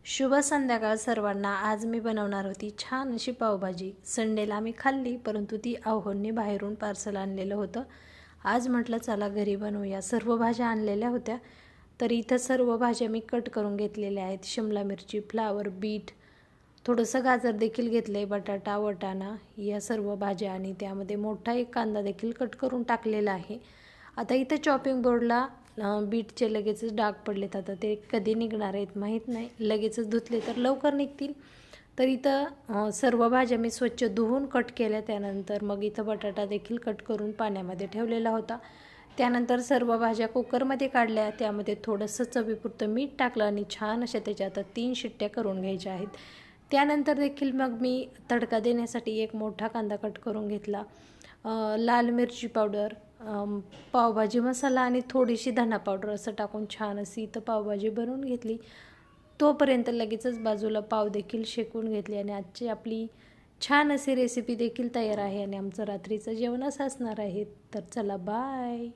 शुभ संध्याकाळ सर्वांना। आज मी बनवणार होती छान अशी पावभाजी। संडेला मी खाल्ली, परंतु ती आहोंनी बाहेरून पार्सल आणलेलं होतं। आज म्हटलं चला घरी बनवूया। सर्व भाज्या आणलेल्या होत्या, तर इथं सर्व भाज्या मी कट करून घेतलेल्या आहेत। शिमला मिरची, फ्लावर, बीट, थोडंसं गाजर देखील घेतले, बटाटा, वाटाणा या सर्व भाज्या, आणि त्यामध्ये मोठा एक कांदा देखील कट करून टाकलेला आहे। आता इथं चॉपिंग बोर्डला बीटचे लगेचच डाग पडलेत। आता ते कधी निघणार आहेत माहीत नाही, लगेचच धुतले तर लवकर निघतील। तर इथं सर्व भाज्या मी स्वच्छ धुवून कट केल्या। त्यानंतर मग इथं बटाटा देखील कट करून पाण्यामध्ये ठेवलेला होता। त्यानंतर सर्व भाज्या कुकरमध्ये काढल्या, त्यामध्ये थोडंसं चवीपुरतं मीठ टाकलं आणि छान अशा त्याच्या आता 3 शिट्ट्या करून घ्यायच्या आहेत। त्यानंतर देखील मग मी तडका देण्यासाठी एक मोठा कांदा कट करून घेतला, लाल मिरची पावडर, पावभाजी मसाला आणि थोडीशी धना पावडर असं टाकून छान अशी इथं पावभाजी बनवून घेतली। तोपर्यंत लगेचच बाजूला पाव देखील शेकून घेतले आणि आजची आपली छान अशी रेसिपी देखील तयार आहे आणि आमचं रात्रीचं जेवण असं असणार आहे। तर चला बाय।